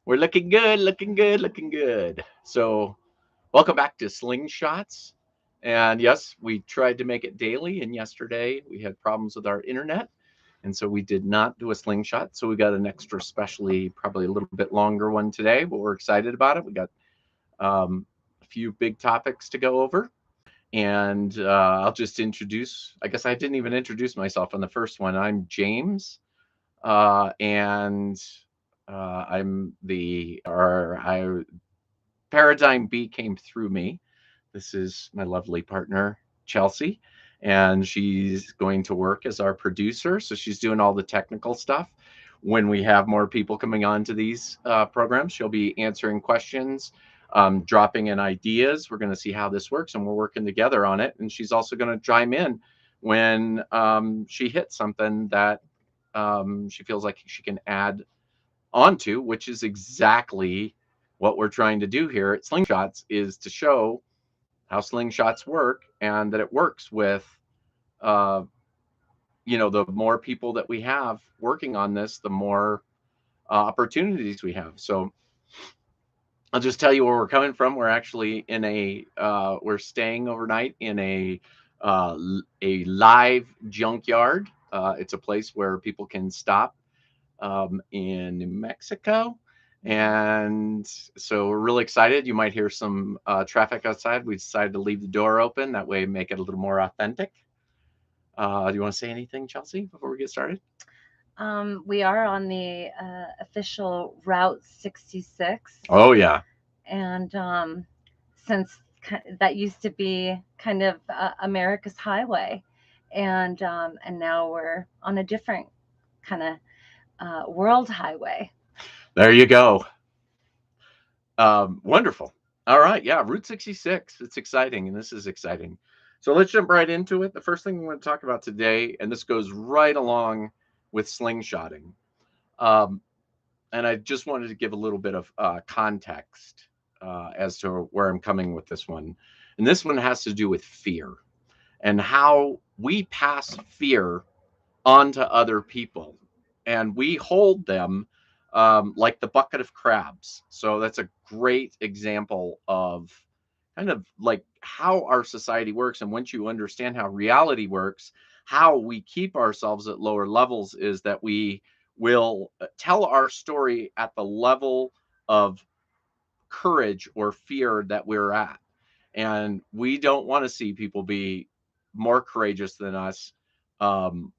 We're looking good, looking good, looking good. So, welcome back to Slingshots. And yes, we tried to make it daily, and yesterday we had problems with our internet. And so we did not do a slingshot. So we got an extra, specially, probably a little bit longer one today, but we're excited about it. We got a few big topics to go over. And I'll just introduce, I guess I didn't even introduce myself on the first one. I'm James. And I'm the or I Paradigm B came through me. This is my lovely partner Chelsea, and she's going to work as our producer. So she's doing all the technical stuff. When we have more people coming on to these programs, she'll be answering questions, dropping in ideas. We're going to see how this works, and we're working together on it. And she's also going to chime in when she hits something that she feels like she can add onto, which is exactly what we're trying to do here at Slingshots, is to show how slingshots work and that it works with uh, the more people that we have working on this, the more opportunities we have. So I'll just tell you where we're coming from. We're actually in we're staying overnight in a live junkyard. It's a place where people can stop in New Mexico. And so we're really excited. You might hear some traffic outside. We decided to leave the door open. That way, make it a little more authentic. Do you want to say anything, Chelsea, before we get started? We are on the official Route 66, Oh, yeah. and since that used to be kind of America's highway, and now we're on a different kind of world highway. There you go. Wonderful. All right. Yeah. Route 66. It's exciting. And this is exciting. So let's jump right into it. The first thing we want to talk about today, and this goes right along with slingshotting. Um, and I just wanted to give a little bit of context as to where I'm coming with this one. And this one has to do with fear and how we pass fear onto other people, and we hold them like the bucket of crabs. So that's a great example of kind of like how our society works. And once you understand how reality works, how we keep ourselves at lower levels is that we will tell our story at the level of courage or fear that we're at. And we don't want to see people be more courageous than us, um,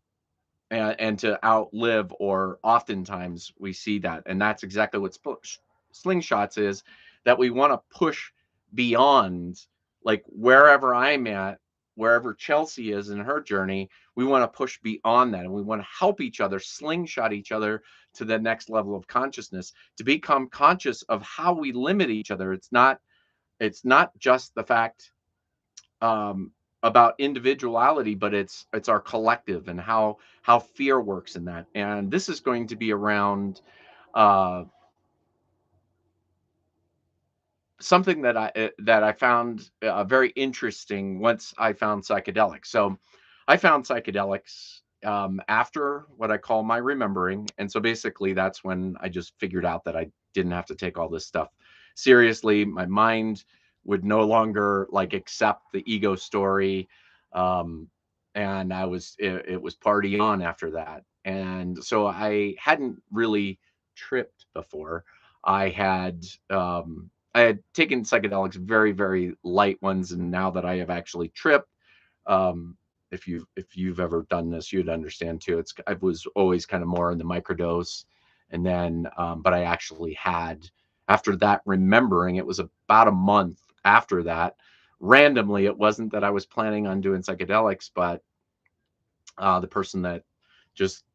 and to outlive, or oftentimes we see that. And that's exactly what slingshots is, that we want to push beyond, like wherever I'm at, wherever Chelsea is in her journey, we want to push beyond that, and we want to help each other slingshot each other to the next level of consciousness, to become conscious of how we limit each other. It's not just the fact um, about individuality, but it's our collective, and how fear works in that. And this is going to be around uh, something that I found very interesting once I found psychedelics. So I found psychedelics after what I call my remembering, and so basically that's when I just figured out that I didn't have to take all this stuff seriously. My mind would no longer like accept the ego story, um, and it was party on after that. And so I hadn't really tripped before. I had I had taken psychedelics, very, very light ones, and now that I have actually tripped, if you've ever done this, you'd understand too. I was always kind of more in the microdose, and then but I actually had, after that remembering, it was about a month after that. Randomly, it wasn't that I was planning on doing psychedelics, but the person that just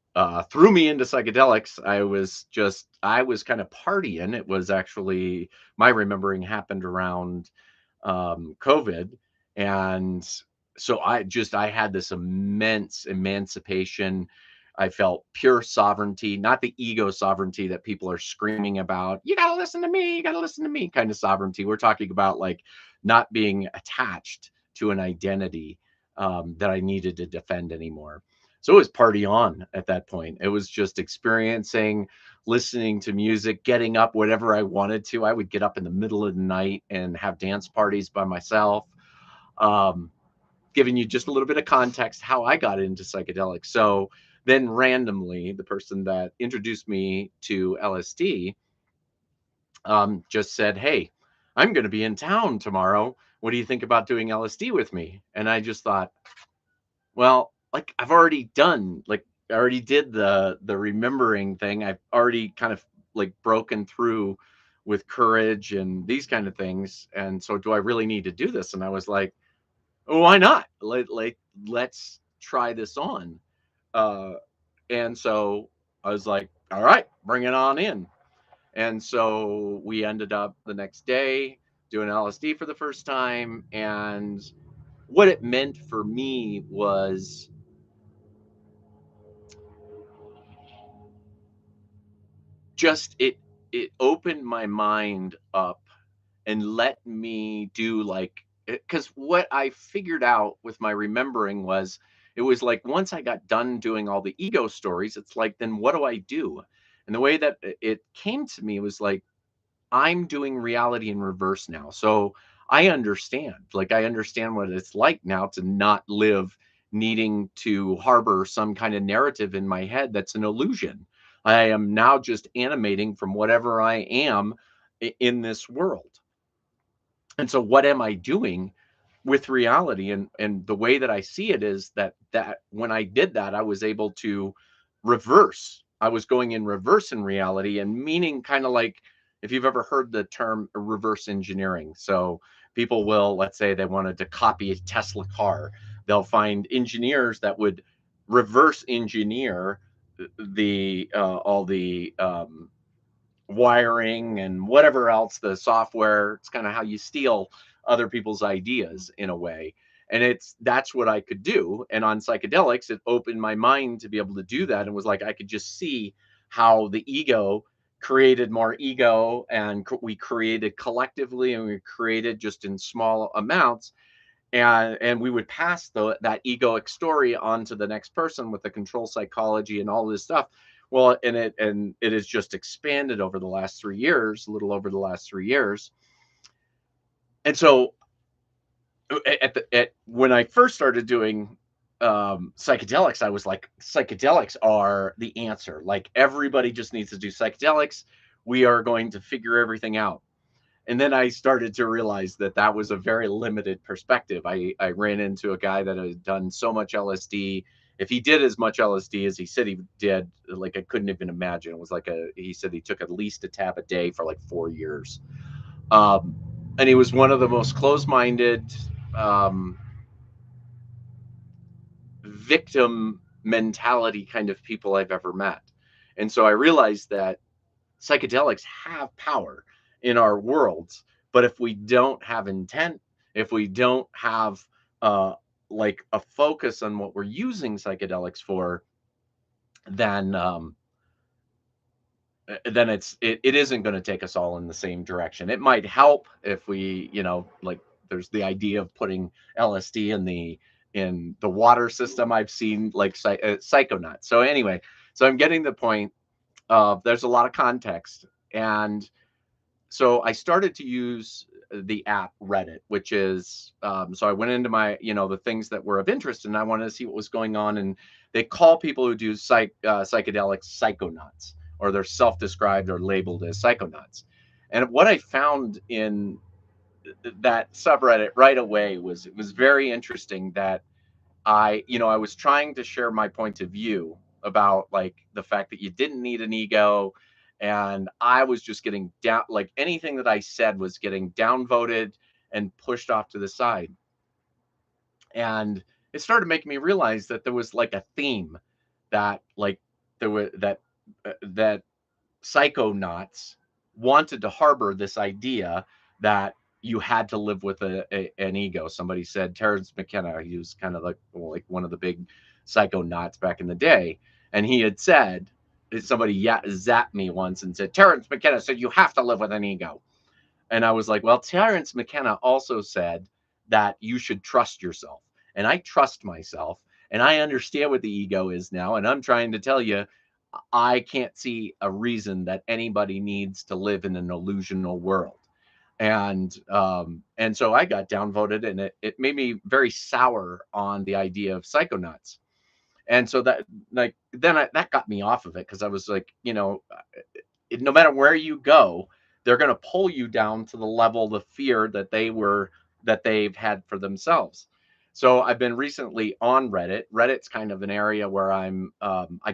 threw me into psychedelics, I was kind of partying. It was actually, my remembering happened around COVID, and so I had this immense emancipation. I felt pure sovereignty, not the ego sovereignty that people are screaming about. You got to listen to me, you got to listen to me kind of sovereignty. We're talking about like not being attached to an identity that I needed to defend anymore. So it was party on at that point. It was just experiencing, listening to music, getting up whatever I wanted to. I would get up in the middle of the night and have dance parties by myself. Um, Giving you just a little bit of context how I got into psychedelics. So then randomly, the person that introduced me to LSD just said, "Hey, I'm going to be in town tomorrow. What do you think about doing LSD with me?" And I just thought, well, like I've already done, like I already did the remembering thing. I've already kind of like broken through with courage and these kind of things. And so do I really need to do this? And I was like, oh, why not? Let's try this on. Uh, and so I was like, all right, bring it on in. And so we ended up the next day doing LSD for the first time. And what it meant for me was just it opened my mind up and let me do like, because what I figured out with my remembering was it was like once I got done doing all the ego stories, it's like, then what do I do? And the way that it came to me was like, I'm doing reality in reverse now. So I understand, like, I understand what it's like now to not live needing to harbor some kind of narrative in my head that's an illusion. I am now just animating from whatever I am in this world. And so what am I doing with reality? And the way that I see it is that when I did that, I was able to reverse. I was going in reverse in reality, and meaning kind of like, if you've ever heard the term reverse engineering. So people will, let's say they wanted to copy a Tesla car, they'll find engineers that would reverse engineer the all the wiring and whatever else, the software. It's kind of how you steal other people's ideas in a way. And that's what I could do. And on psychedelics, it opened my mind to be able to do that. And was like, I could just see how the ego created more ego, and we created collectively, and we created just in small amounts, and we would pass that egoic story on to the next person with the control psychology and all this stuff. Well, and it has just expanded over the last 3 years, a little over the last 3 years. And so when I first started doing psychedelics, I was like, psychedelics are the answer. Like, everybody just needs to do psychedelics. We are going to figure everything out. And then I started to realize that that was a very limited perspective. I ran into a guy that had done so much LSD. If he did as much LSD as he said he did, like, I couldn't even imagine. It was like he said he took at least a tab a day for like 4 years. Um, and he was one of the most closed-minded, um, victim mentality kind of people I've ever met. And so I realized that psychedelics have power in our worlds, but if we don't have intent, if we don't have uh like a focus on what we're using psychedelics for, then it isn't going to take us all in the same direction. It might help if we, like, there's the idea of putting LSD in the water system. I've seen like psychonauts. So anyway, so I'm getting the point of, there's a lot of context. And so I started to use the app Reddit, which is, so I went into my, the things that were of interest, and I wanted to see what was going on. And they call people who do psychedelics psychonauts, or they're self-described or labeled as psychonauts. And what I found in that subreddit right away was, it was very interesting that I was trying to share my point of view about, like, the fact that you didn't need an ego. And I was just getting down, like, anything that I said was getting downvoted and pushed off to the side. And it started making me realize that there was like a theme, that like there were that psychonauts wanted to harbor this idea that you had to live with an ego. Somebody said Terrence McKenna, he was kind of like one of the big psychonauts back in the day, and he had said, somebody zapped me once and said, Terrence McKenna said you have to live with an ego. And I was like, well, Terrence McKenna also said that you should trust yourself. And I trust myself. And I understand what the ego is now. And I'm trying to tell you, I can't see a reason that anybody needs to live in an illusional world. And so I got downvoted, and it made me very sour on the idea of psychonauts. And so that, like, that got me off of it, because I was like, no matter where you go, they're going to pull you down to the level of fear that they've had for themselves. So I've been recently on Reddit. Reddit's kind of an area where I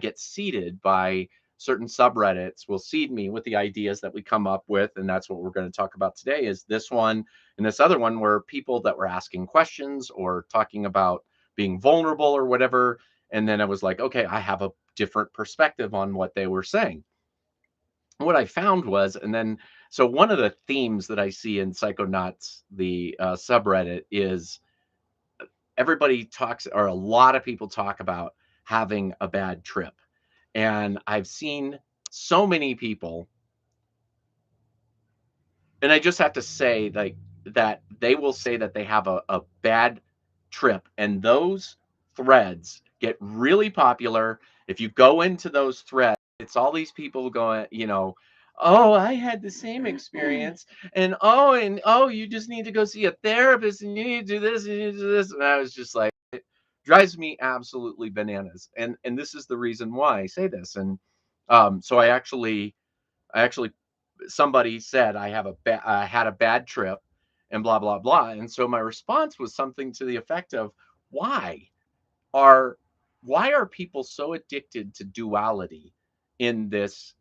get seeded by certain subreddits will seed me with the ideas that we come up with, and that's what we're going to talk about today. Is this one and this other one, where people that were asking questions or talking about being vulnerable or whatever, and then I was like, okay, I have a different perspective on what they were saying. What I found was, and then, so one of the themes that I see in Psychonauts, the subreddit, is everybody talks, or a lot of people talk about having a bad trip. And I've seen so many people, and I just have to say, like, that they will say that they have a bad trip, and those threads get really popular. If you go into those threads, it's all these people going, oh, I had the same experience, and you just need to go see a therapist, and you need to do this, and you need to do this. And I was just like, drives me absolutely bananas. And this is the reason why I say this. And so I actually somebody said I had a bad trip, and blah blah blah. And so my response was something to the effect of, why are why are people so addicted to duality in this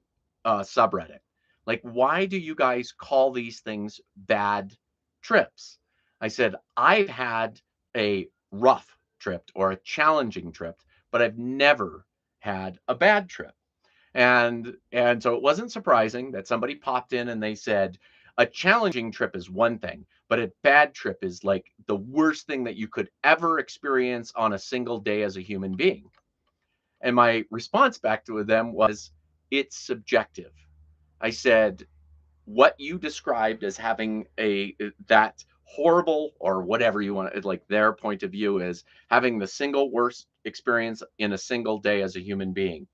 subreddit? Like, why do you guys call these things bad trips? I said, I've had a rough trip or a challenging trip, but I've never had a bad trip. And so it wasn't surprising that somebody popped in and they said, a challenging trip is one thing, but a bad trip is like the worst thing that you could ever experience on a single day as a human being. And my response back to them was, it's subjective. I said, what you described as having a that horrible, or whatever you want, like, their point of view is having the single worst experience in a single day as a human being.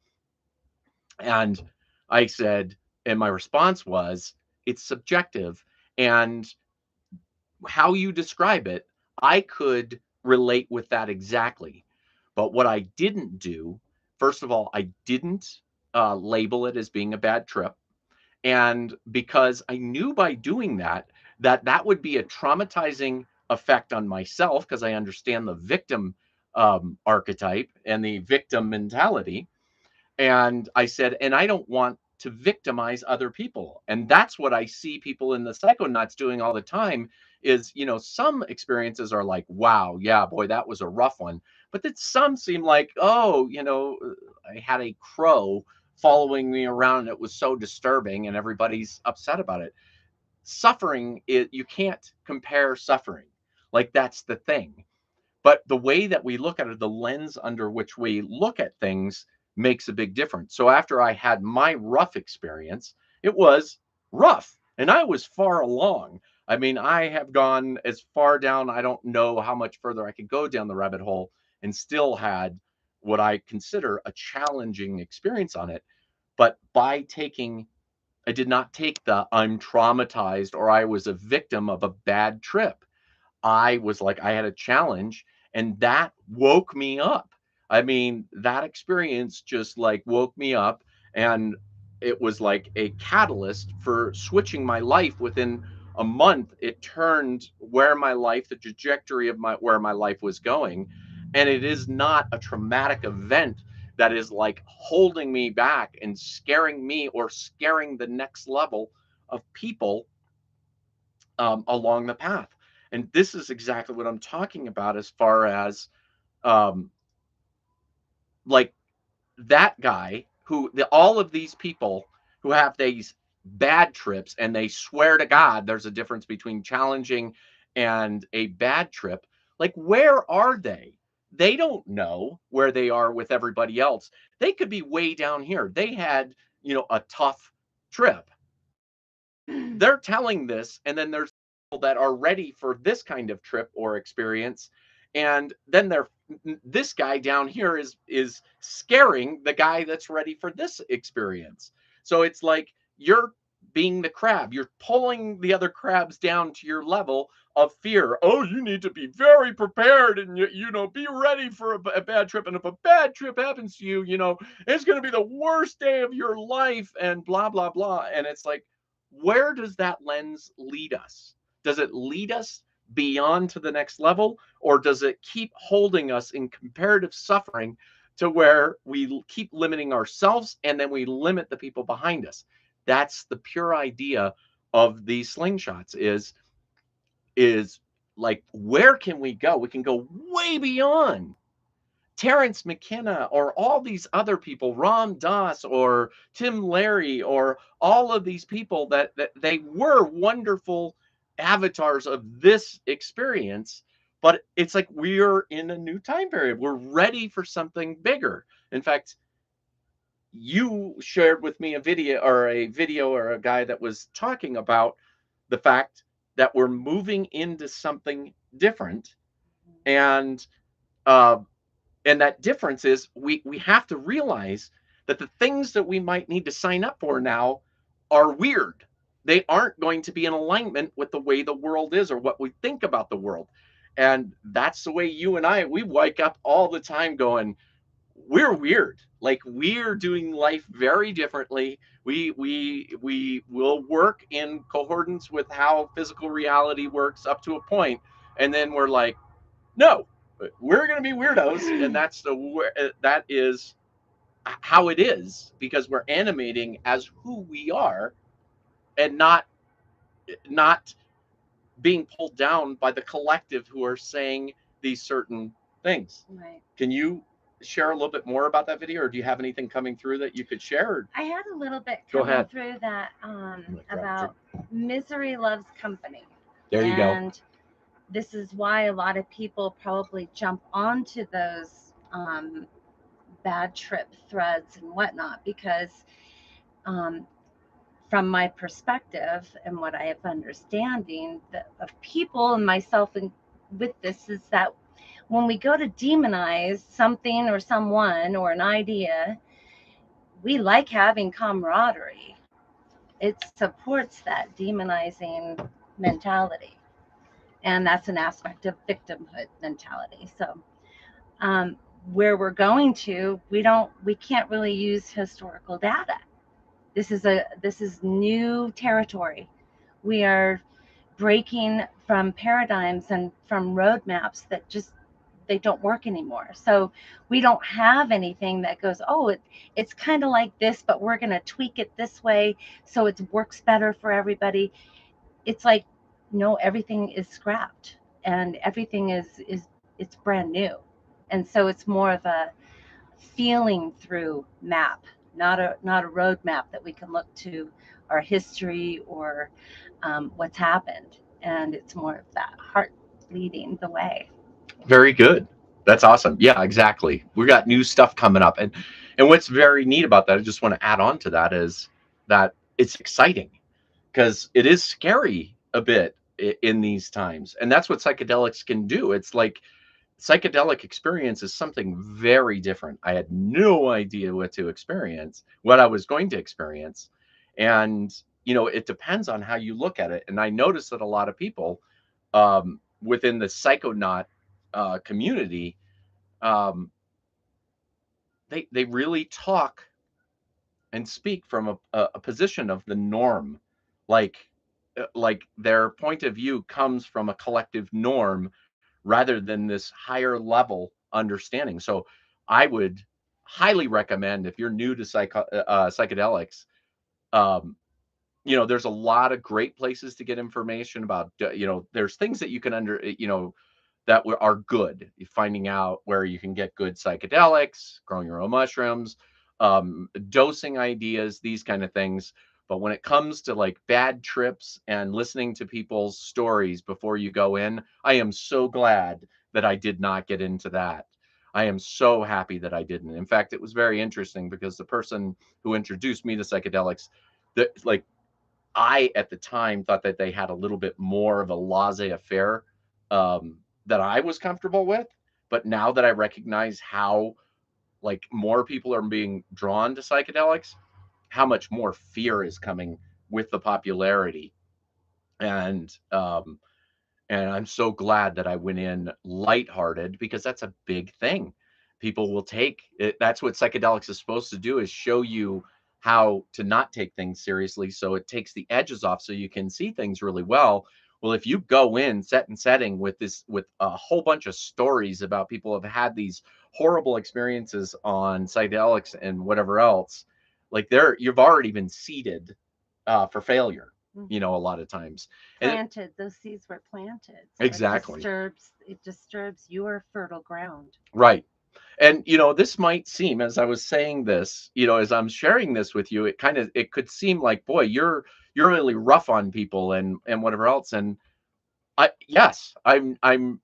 And I said, and my response was, it's subjective. And how you describe it, I could relate with that exactly. But what I didn't do, first of all, I didn't label it as being a bad trip. And because I knew by doing that, that would be a traumatizing effect on myself, because I understand the victim archetype and the victim mentality. And I said, and I don't want to victimize other people. And that's what I see people in the psychonauts doing all the time is, some experiences are like, wow, yeah, boy, that was a rough one. But then some seem like, oh, I had a crow following me around, and it was so disturbing, and everybody's upset about it. Suffering, you can't compare suffering. Like, that's the thing. But the way that we look at it, the lens under which we look at things, makes a big difference. So after I had my rough experience, it was rough, and I was far along. I mean, I have gone as far down, I don't know how much further I could go down the rabbit hole, and still had what I consider a challenging experience on it. But I did not take the I'm traumatized, or I was a victim of a bad trip. I was like, I had a challenge, and that woke me up. I mean, that experience just like woke me up, and it was like a catalyst for switching my life within a month. It turned the trajectory of where my life was going. And it is not a traumatic event that is like holding me back and scaring me, or scaring the next level of people along the path. And this is exactly what I'm talking about, as far as um, like, that guy all of these people who have these bad trips, and they swear to God there's a difference between challenging and a bad trip. Like, where are they? They don't know where they are with everybody else. They could be way down here. They had, a tough trip. They're telling this, and then there's people that are ready for this kind of trip or experience, And then this guy down here is scaring the guy that's ready for this experience. So it's like you're being the crab. You're pulling the other crabs down to your level of fear. Oh, you need to be very prepared and be ready for a bad trip. And if a bad trip happens to you, it's going to be the worst day of your life and blah blah blah. And it's like, where does that lens lead us? Does it lead us beyond to the next level, or does it keep holding us in comparative suffering to where we keep limiting ourselves and then we limit the people behind us? That's the pure idea of these slingshots is like, where can we go? We can go way beyond Terrence McKenna or all these other people, Ram Dass or Tim Larry, or all of these people that they were wonderful avatars of this experience. But it's like we're in a new time period. We're ready for something bigger. In fact, you shared with me a video or a guy that was talking about the fact that we're moving into something different. And uh, and that difference is we have to realize that the things that we might need to sign up for now are weird. They aren't going to be in alignment with the way the world is or what we think about the world. And that's the way you and we wake up all the time going, we're weird. Like, we're doing life very differently. We will work in concordance with how physical reality works up to a point, and then we're like, no, we're going to be weirdos, and that is how it is, because we're animating as who we are, and not being pulled down by the collective who are saying these certain things. Right. Can you share a little bit more about that video, or do you have anything coming through that you could share? I had a little bit Go coming ahead. through that about misery loves company. There you go. And this is why a lot of people probably jump onto those bad trip threads and whatnot, because um, from my perspective and what I have understanding of people and myself and with this is that when we go to demonize something or someone or an idea, we like having camaraderie. It supports that demonizing mentality. And that's an aspect of victimhood mentality. So where we're going to, we can't really use historical data. This is new territory. We are breaking from paradigms and from roadmaps that just they don't work anymore. So we don't have anything that goes, oh, it's kind of like this, but we're going to tweak it this way so it works better for everybody. It's like, no, everything is scrapped and everything is it's brand new. And so it's more of a feeling through map, not a road map that we can look to our history or what's happened. And it's more of that heart leading the way. Very good. That's awesome. Yeah, exactly. We got new stuff coming up, and what's very neat about that, I just want to add on to that, is that it's exciting because it is scary a bit in these times, and that's what psychedelics can do. It's like psychedelic experience is something very different. I had no idea what I was going to experience, and it depends on how you look at it. And I noticed that a lot of people within the psychonaut community, um, they really talk and speak from a position of the norm, like like their point of view comes from a collective norm rather than this higher level understanding. So I would highly recommend, if you're new to psychedelics, um, there's a lot of great places to get information about. There's things that you can that are good. Finding out where you can get good psychedelics, growing your own mushrooms, dosing ideas, these kind of things. But when it comes to like bad trips and listening to people's stories before you go in, I am so glad that I did not get into that. I am so happy that I didn't. In fact, it was very interesting because the person who introduced me to psychedelics, that like I at the time thought that they had a little bit more of a laissez affair. that I was comfortable with. But now that I recognize how like more people are being drawn to psychedelics, how much more fear is coming with the popularity. And and I'm so glad that I went in lighthearted because that's a big thing. People will take it. That's what psychedelics is supposed to do, is show you how to not take things seriously. So it takes the edges off so you can see things really well. Well, if you go in set and setting with this, with a whole bunch of stories about people have had these horrible experiences on psychedelics and whatever else, like there, you've already been seeded for failure, you know, a lot of times. And Planted, those seeds were planted. So exactly. it disturbs your fertile ground. Right. And you know, this might seem, as I was saying this, you know, as I'm sharing this with you, it kind of, it could seem like, boy, you're really rough on people and whatever else. And I, yes, I'm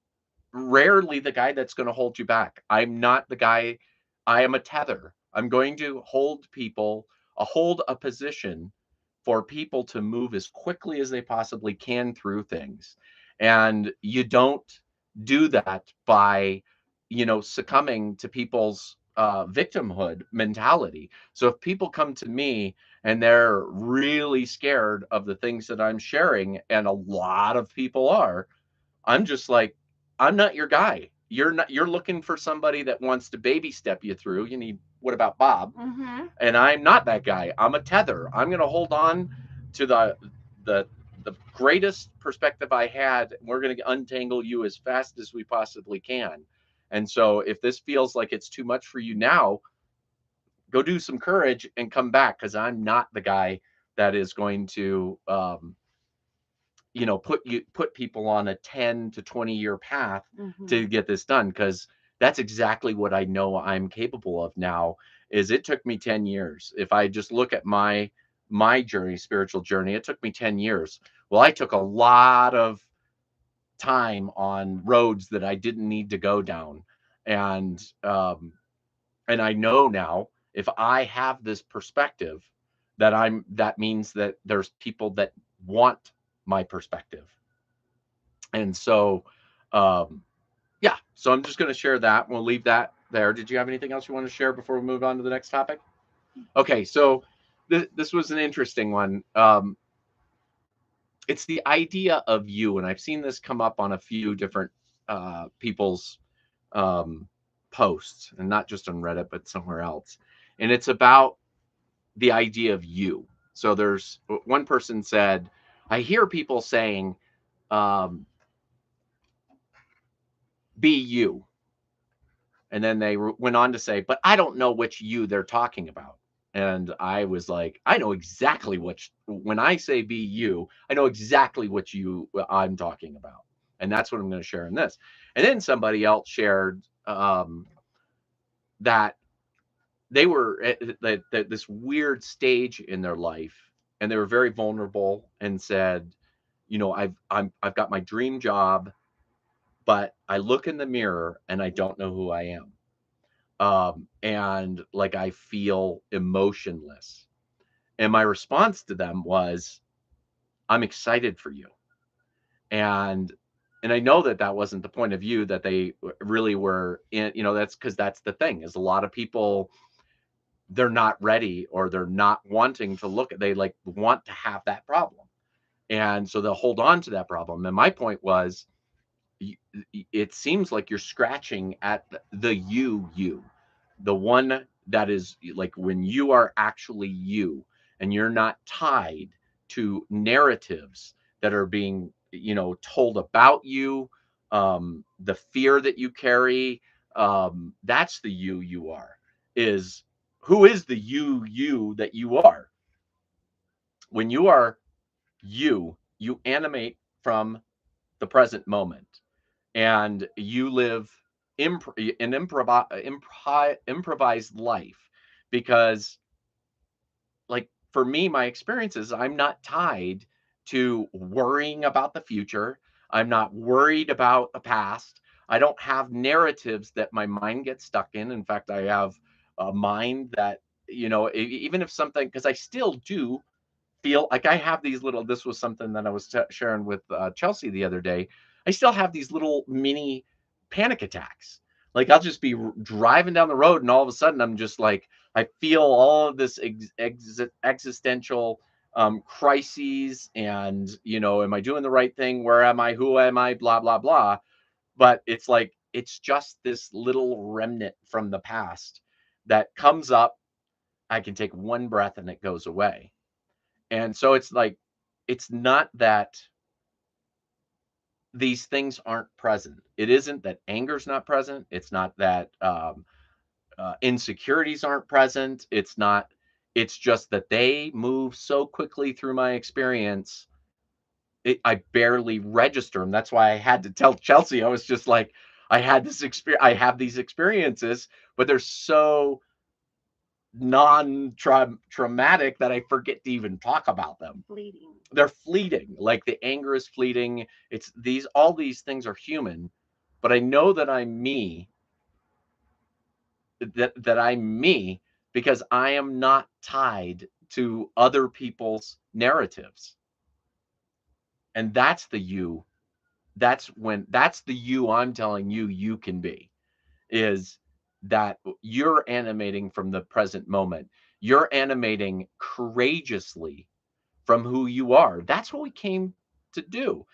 rarely the guy that's going to hold you back. I'm not the guy. I am a tether. I'm going to hold people, hold a position for people to move as quickly as they possibly can through things. And you don't do that by, you know, succumbing to people's victimhood mentality. So if people come to me and they're really scared of the things that I'm sharing, and a lot of people are, I'm just like, I'm not your guy. You're not, you're looking for somebody that wants to baby step you through. You need, what about Bob? Mm-hmm. And I'm not that guy. I'm a tether. I'm going to hold on to the the greatest perspective I had. We're going to untangle you as fast as we possibly can. And so if this feels like it's too much for you now, go do some courage and come back, because I'm not the guy that is going to you know, put people on a 10 to 20-year path Mm-hmm. to get this done, because that's exactly what I know I'm capable of now. Is it took me 10 years. If I just look at my journey, spiritual journey, it took me 10 years. Well, I took a lot of time on roads that I didn't need to go down. And and I know now, if I have this perspective, that I'm, that means that there's people that want my perspective. And so um yeah, so I'm just going to share that. We'll leave that there. Did you have anything else you want to share before we move on to the next topic? Okay, so this was an interesting one. It's the idea of you, and I've seen this come up on a few different people's um, posts, and not just on Reddit, but somewhere else. And it's about the idea of you. So there's one person said, I hear people saying, um, be you. And then they went on to say, but I don't know which you they're talking about. And I was like, I know exactly which, when I say be you, I know exactly what you I'm talking about. And that's what I'm going to share in this. And then somebody else shared that they were at this weird stage in their life, and they were very vulnerable, and said, you know, I've got my dream job, but I look in the mirror and I don't know who I am. And like I feel emotionless. And my response to them was, I'm excited for you. And I know that that wasn't the point of view that they really were in. You know, that's because that's the thing, is a lot of people, they're not ready, or they're not wanting to look at, they like want to have that problem, and so they'll hold on to that problem. And my point was, it seems like you're scratching at the you, the one that is like when you are actually you, and you're not tied to narratives that are being, you know, told about you, the fear that you carry. That's the you are. Is who is the you that you are? When you are you animate from the present moment, and you live an improvised life. Because like for me, my experiences, I'm not tied to worrying about the future. I'm not worried about the past. I don't have narratives that my mind gets stuck in. In fact, I have a mind that, you know, even if something, because I still do feel like I have these little, this was something that I was sharing with Chelsea the other day. I still have these little mini panic attacks. Like I'll just be driving down the road and all of a sudden I'm just like, I feel all of this existential crises and, am I doing the right thing? Where am I? Who am I? Blah, blah, blah. But it's like, it's just this little remnant from the past that comes up. I can take one breath and it goes away. And so it's like, it's not that these things aren't present. It isn't that anger's not present. It's not that insecurities aren't present. It's not, it's just that they move so quickly through my experience. I barely register them. That's why I had to tell Chelsea, I was just like, I had this experience, I have these experiences, but they're so non-traumatic that I forget to even talk about them. Fleeting. They're fleeting. Like the anger is fleeting. It's these, all these things are human, but I know that I'm me, that I'm me because I am not tied to other people's narratives. And that's the you. That's the you I'm telling you you can be, is that you're animating from the present moment. You're animating courageously from who you are. That's what we came to do,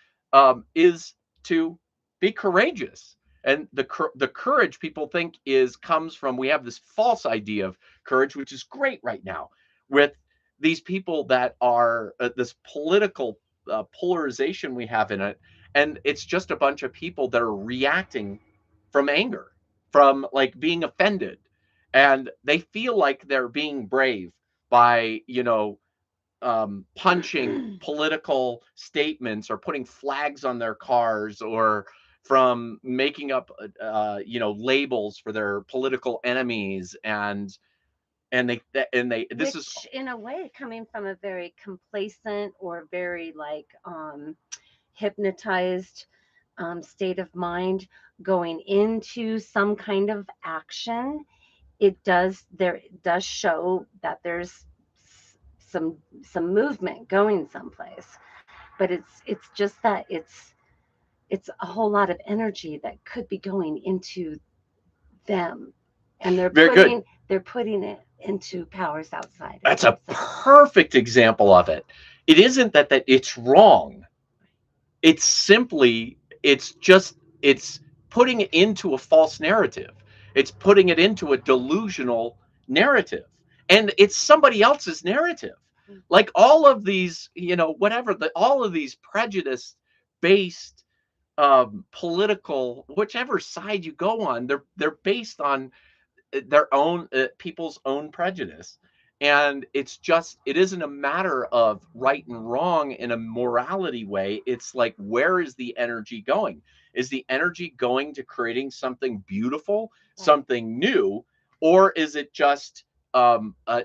is to be courageous. And the courage people think is comes from, we have this false idea of courage, which is great right now with these people that are this political polarization we have in it, and it's just a bunch of people that are reacting from anger, from like being offended, and they feel like they're being brave by punching political statements or putting flags on their cars, or from making up labels for their political enemies, and they this is Which, in a way, coming from a very complacent or very like hypnotized state of mind, going into some kind of action, it does show that there's some movement going someplace, but it's just that it's a whole lot of energy that could be going into them, and very good. they're putting it into powers outside of That's a themselves. perfect example of it. It isn't that it's wrong. It's simply, it's putting it into a false narrative. It's putting it into a delusional narrative. And it's somebody else's narrative. Like all of these, whatever, all of these prejudice based political, whichever side you go on, they're based on their own people's own prejudice. And it isn't a matter of right and wrong in a morality way. It's like, where is the energy going? Is the energy going to creating something beautiful, Right. something new, or is it just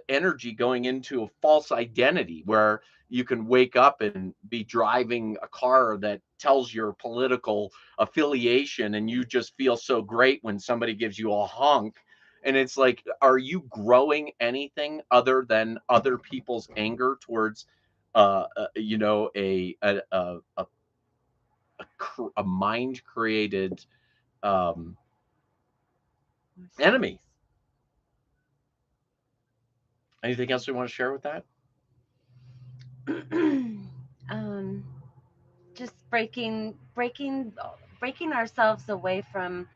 energy going into a false identity where you can wake up and be driving a car that tells your political affiliation, and you just feel so great when somebody gives you a honk? And it's like, are you growing anything other than other people's anger towards a mind created um enemy? Anything else we want to share with that? um, just breaking ourselves away from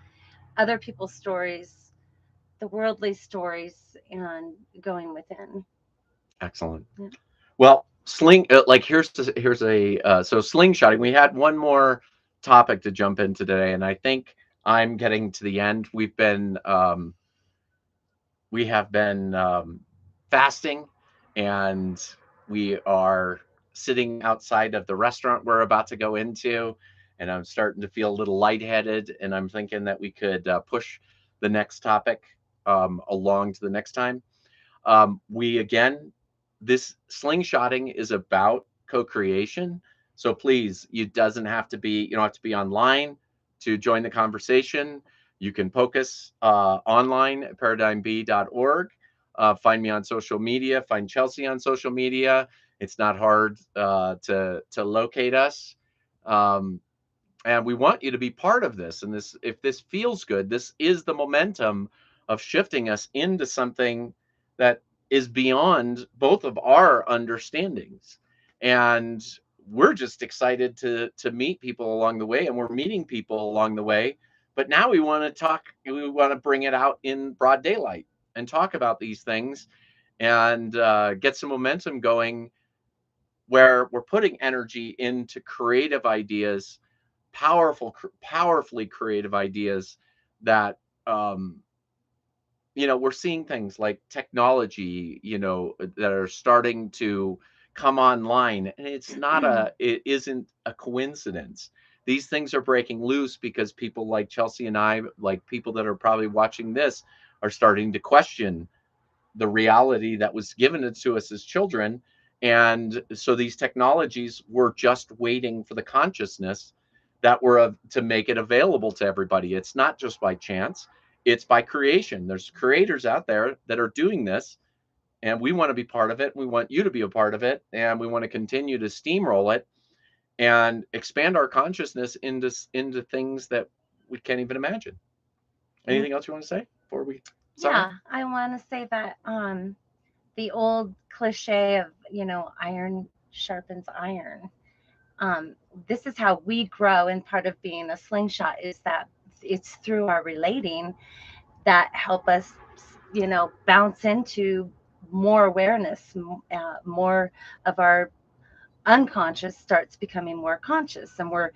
other people's stories, the worldly stories, and going within. Excellent. Yeah. Well, like here's a so slingshotting. We had one more topic to jump in today, and I think I'm getting to the end. We have been fasting, and we are sitting outside of the restaurant we're about to go into, and I'm starting to feel a little lightheaded, and I'm thinking that we could push the next topic along to the next time. We again, this slingshotting is about co-creation. So please, you don't have to be online to join the conversation. You can poke us online at paradigmb.org. Find me on social media, find Chelsea on social media. It's not hard to locate us. Um, and we want you to be part of this. And this, if this feels good, this is the momentum of shifting us into something that is beyond both of our understandings. And we're just excited to meet people along the way, and we're meeting people along the way. But now we want to talk, we want to bring it out in broad daylight and talk about these things, and get some momentum going, where we're putting energy into creative ideas, powerfully creative ideas that, um, we're seeing things like technology, that are starting to come online, and it isn't a coincidence. These things are breaking loose because people like Chelsea and I, like people that are probably watching this, are starting to question the reality that was given to us as children. And so these technologies were just waiting for the consciousness that were to make it available to everybody. It's not just by chance, it's by creation. There's creators out there that are doing this, and we want to be part of it. We want you to be a part of it, and we want to continue to steamroll it and expand our consciousness into things that we can't even imagine. Anything else you want to say before we sign off? Yeah, I want to say that the old cliche of, iron sharpens iron. This is how we grow, and part of being a slingshot is that it's through our relating that help us, bounce into more awareness, more of our unconscious starts becoming more conscious, and we're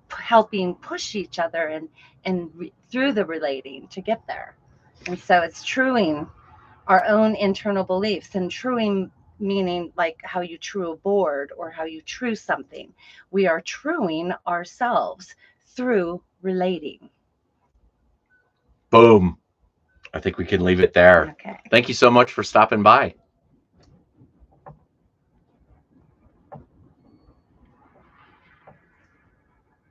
helping push each other and through the relating to get there. And so it's truing our own internal beliefs, and truing meaning like how you true a board or how you true something. We are truing ourselves through relating. Boom. I think we can leave it there. Okay. Thank you so much for stopping by.